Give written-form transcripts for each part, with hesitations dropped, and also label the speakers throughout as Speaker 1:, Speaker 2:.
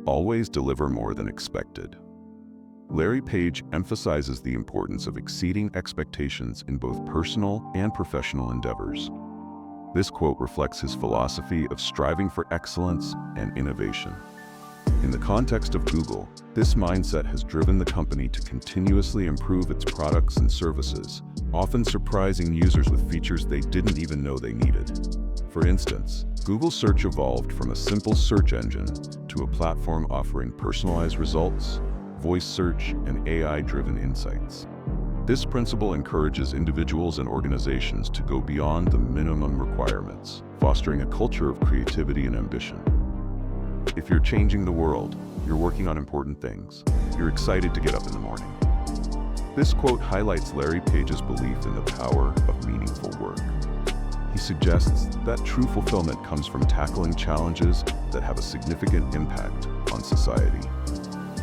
Speaker 1: always deliver more than expected. Larry Page emphasizes the importance of exceeding expectations in both personal and professional endeavors. This quote reflects his philosophy of striving for excellence and innovation. In the context of Google, this mindset has driven the company to continuously improve its products and services, often surprising users with features they didn't even know they needed. For instance, Google Search evolved from a simple search engine to a platform offering personalized results, voice search, and AI-driven insights. This principle encourages individuals and organizations to go beyond the minimum requirements, fostering a culture of creativity and ambition. If you're changing the world, you're working on important things, you're excited to get up in the morning. This quote highlights Larry Page's belief in the power of meaningful work. He suggests that true fulfillment comes from tackling challenges that have a significant impact on society.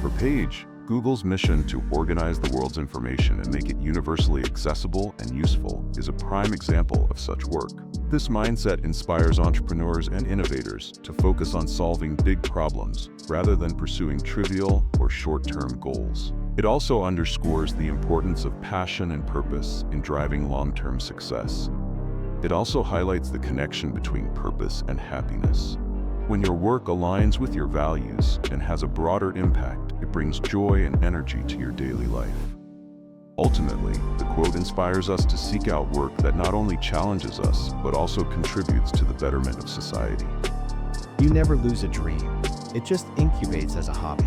Speaker 1: For Page, Google's mission to organize the world's information and make it universally accessible and useful is a prime example of such work. This mindset inspires entrepreneurs and innovators to focus on solving big problems rather than pursuing trivial or short-term goals. It also underscores the importance of passion and purpose in driving long-term success. It also highlights the connection between purpose and happiness. When your work aligns with your values and has a broader impact, it brings joy and energy to your daily life. Ultimately, the quote inspires us to seek out work that not only challenges us, but also contributes to the betterment of society.
Speaker 2: You never lose a dream. It just incubates as a hobby.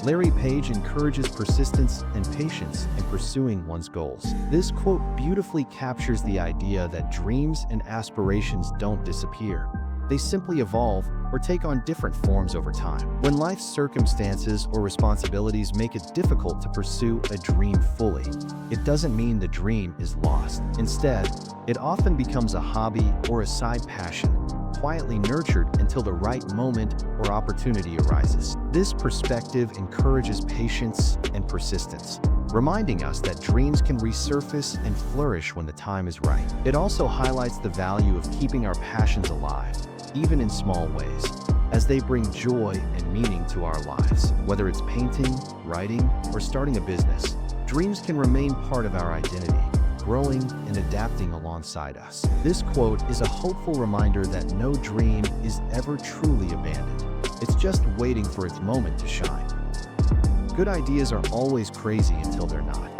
Speaker 2: Larry Page encourages persistence and patience in pursuing one's goals. This quote beautifully captures the idea that dreams and aspirations don't disappear. They simply evolve or take on different forms over time. When life's circumstances or responsibilities make it difficult to pursue a dream fully, it doesn't mean the dream is lost. Instead, it often becomes a hobby or a side passion, quietly nurtured until the right moment or opportunity arises. This perspective encourages patience and persistence, reminding us that dreams can resurface and flourish when the time is right. It also highlights the value of keeping our passions alive, even in small ways, as they bring joy and meaning to our lives. Whether it's painting, writing, or starting a business, dreams can remain part of our identity, growing and adapting alongside us. This quote is a hopeful reminder that no dream is ever truly abandoned. It's just waiting for its moment to shine. Good ideas are always crazy until they're not.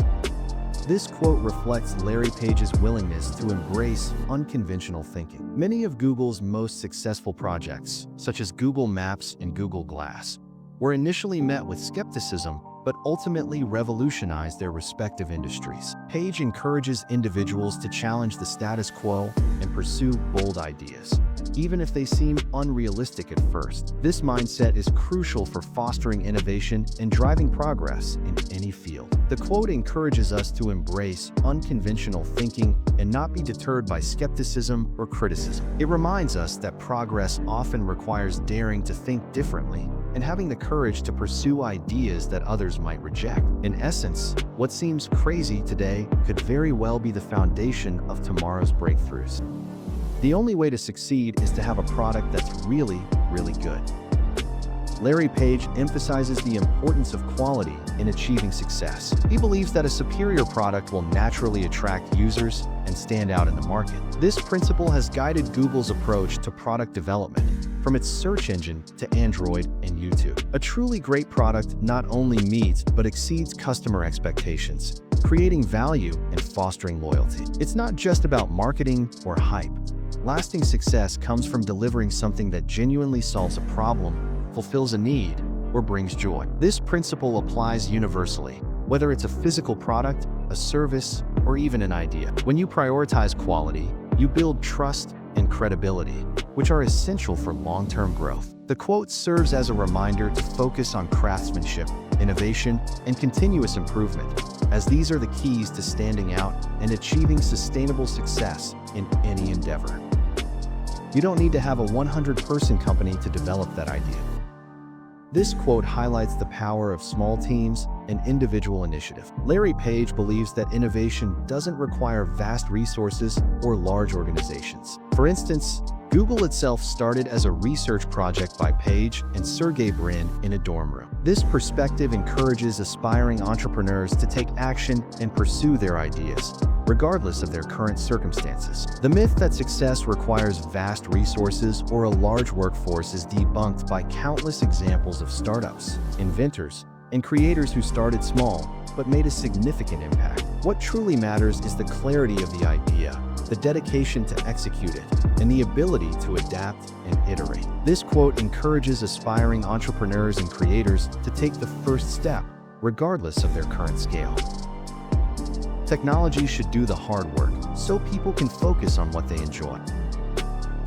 Speaker 2: This quote reflects Larry Page's willingness to embrace unconventional thinking. Many of Google's most successful projects, such as Google Maps and Google Glass, were initially met with skepticism, but ultimately revolutionized their respective industries. Page encourages individuals to challenge the status quo and pursue bold ideas, even if they seem unrealistic at first. This mindset is crucial for fostering innovation and driving progress in any field. The quote encourages us to embrace unconventional thinking and not be deterred by skepticism or criticism. It reminds us that progress often requires daring to think differently and having the courage to pursue ideas that others might reject. In essence, what seems crazy today could very well be the foundation of tomorrow's breakthroughs. The only way to succeed is to have a product that's really, really good. Larry Page emphasizes the importance of quality in achieving success. He believes that a superior product will naturally attract users and stand out in the market. This principle has guided Google's approach to product development, from its search engine to Android and YouTube. A truly great product not only meets but exceeds customer expectations, creating value and fostering loyalty. It's not just about marketing or hype. Lasting success comes from delivering something that genuinely solves a problem, fulfills a need, or brings joy. This principle applies universally, whether it's a physical product, a service, or even an idea. When you prioritize quality, you build trust and credibility, which are essential for long-term growth. The quote serves as a reminder to focus on craftsmanship, innovation, and continuous improvement, as these are the keys to standing out and achieving sustainable success in any endeavor. You don't need to have a 100-person company to develop that idea. This quote highlights the power of small teams and individual initiative. Larry Page believes that innovation doesn't require vast resources or large organizations. For instance, Google itself started as a research project by Page and Sergey Brin in a dorm room. This perspective encourages aspiring entrepreneurs to take action and pursue their ideas, regardless of their current circumstances. The myth that success requires vast resources or a large workforce is debunked by countless examples of startups, inventors, and creators who started small but made a significant impact. What truly matters is the clarity of the idea, the dedication to execute it, and the ability to adapt and iterate. This quote encourages aspiring entrepreneurs and creators to take the first step, regardless of their current scale. Technology should do the hard work, so people can focus on what they enjoy.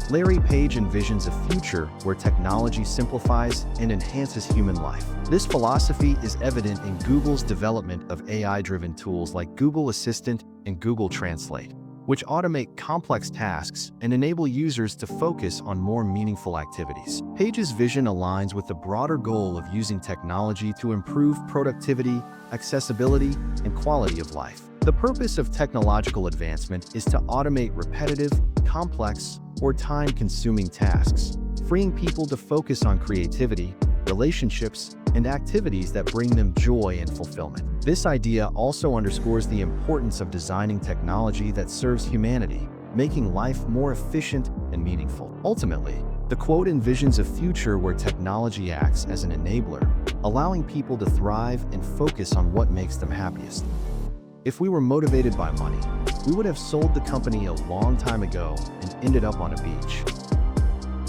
Speaker 2: Larry Page envisions a future where technology simplifies and enhances human life. This philosophy is evident in Google's development of AI-driven tools like Google Assistant and Google Translate, which automate complex tasks and enable users to focus on more meaningful activities. Page's vision aligns with the broader goal of using technology to improve productivity, accessibility, and quality of life. The purpose of technological advancement is to automate repetitive, complex, or time-consuming tasks, freeing people to focus on creativity, relationships, and activities that bring them joy and fulfillment. This idea also underscores the importance of designing technology that serves humanity, making life more efficient and meaningful. Ultimately, the quote envisions a future where technology acts as an enabler, allowing people to thrive and focus on what makes them happiest. If we were motivated by money, we would have sold the company a long time ago and ended up on a beach.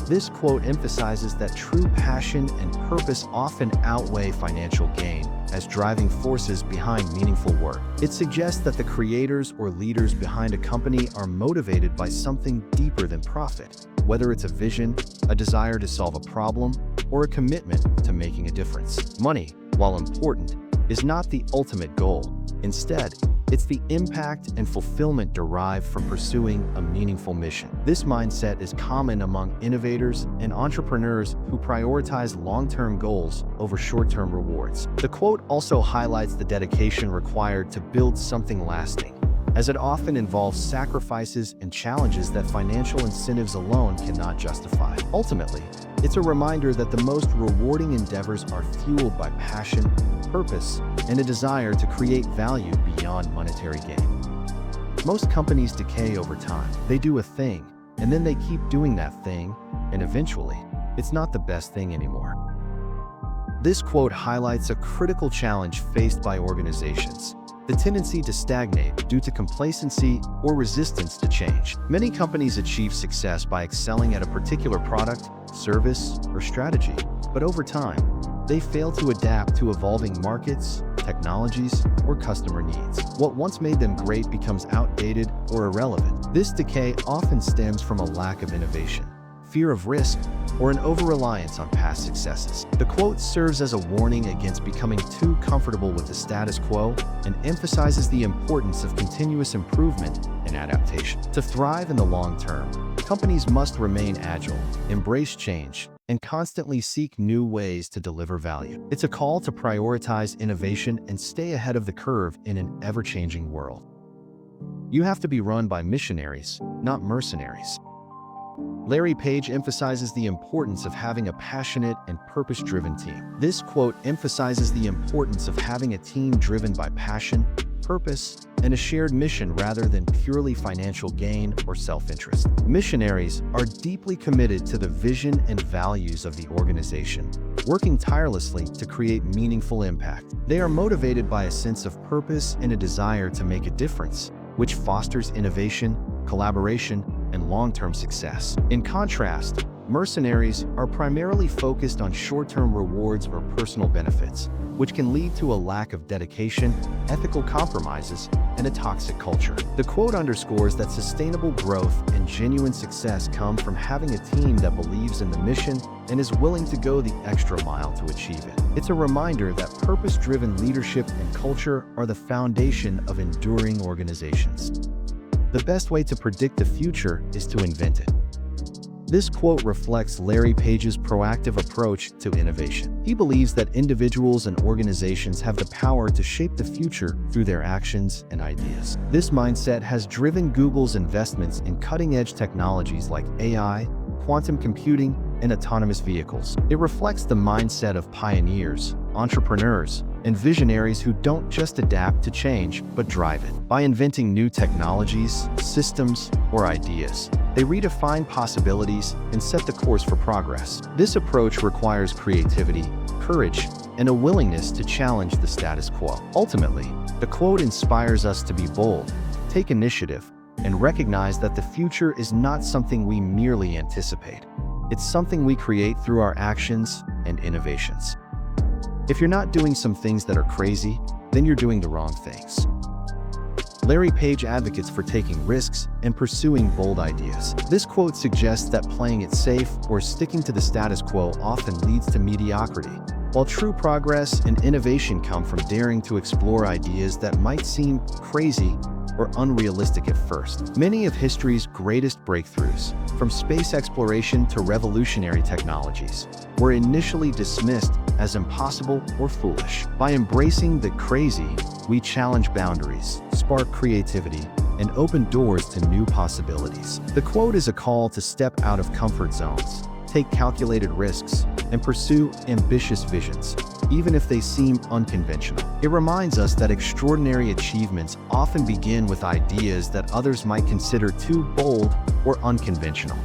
Speaker 2: This quote emphasizes that true passion and purpose often outweigh financial gain as driving forces behind meaningful work. It suggests that the creators or leaders behind a company are motivated by something deeper than profit, whether it's a vision, a desire to solve a problem, or a commitment to making a difference. Money, while important, is not the ultimate goal. Instead, it's the impact and fulfillment derived from pursuing a meaningful mission. This mindset is common among innovators and entrepreneurs who prioritize long-term goals over short-term rewards. The quote also highlights the dedication required to build something lasting, as it often involves sacrifices and challenges that financial incentives alone cannot justify. Ultimately, it's a reminder that the most rewarding endeavors are fueled by passion, purpose, and a desire to create value beyond monetary gain. Most companies decay over time. They do a thing, and then they keep doing that thing, and eventually, it's not the best thing anymore. This quote highlights a critical challenge faced by organizations: the tendency to stagnate due to complacency or resistance to change. Many companies achieve success by excelling at a particular product, service, or strategy, but over time, they fail to adapt to evolving markets, technologies, or customer needs. What once made them great becomes outdated or irrelevant. This decay often stems from a lack of innovation, fear of risk, or an over-reliance on past successes. The quote serves as a warning against becoming too comfortable with the status quo and emphasizes the importance of continuous improvement and adaptation. To thrive in the long term, companies must remain agile, embrace change, and constantly seek new ways to deliver value. It's a call to prioritize innovation and stay ahead of the curve in an ever-changing world. You have to be run by missionaries, not mercenaries. Larry Page emphasizes the importance of having a passionate and purpose-driven team. This quote emphasizes the importance of having a team driven by passion, purpose, and a shared mission rather than purely financial gain or self-interest. Missionaries are deeply committed to the vision and values of the organization, working tirelessly to create meaningful impact. They are motivated by a sense of purpose and a desire to make a difference, which fosters innovation, collaboration, and long-term success. In contrast, mercenaries are primarily focused on short-term rewards or personal benefits, which can lead to a lack of dedication, ethical compromises, and a toxic culture. The quote underscores that sustainable growth and genuine success come from having a team that believes in the mission and is willing to go the extra mile to achieve it. It's a reminder that purpose-driven leadership and culture are the foundation of enduring organizations. The best way to predict the future is to invent it. This quote reflects Larry Page's proactive approach to innovation. He believes that individuals and organizations have the power to shape the future through their actions and ideas. This mindset has driven Google's investments in cutting-edge technologies like AI, quantum computing, and autonomous vehicles. It reflects the mindset of pioneers, entrepreneurs, and visionaries who don't just adapt to change, but drive it. By inventing new technologies, systems, or ideas, they redefine possibilities and set the course for progress. This approach requires creativity, courage, and a willingness to challenge the status quo. Ultimately, the quote inspires us to be bold, take initiative, and recognize that the future is not something we merely anticipate. It's something we create through our actions and innovations. If you're not doing some things that are crazy, then you're doing the wrong things. Larry Page advocates for taking risks and pursuing bold ideas. This quote suggests that playing it safe or sticking to the status quo often leads to mediocrity, while true progress and innovation come from daring to explore ideas that might seem crazy or unrealistic at first. Many of history's greatest breakthroughs, from space exploration to revolutionary technologies, were initially dismissed as impossible or foolish. By embracing the crazy, we challenge boundaries, spark creativity, and open doors to new possibilities. The quote is a call to step out of comfort zones, take calculated risks, and pursue ambitious visions, even if they seem unconventional. It reminds us that extraordinary achievements often begin with ideas that others might consider too bold or unconventional.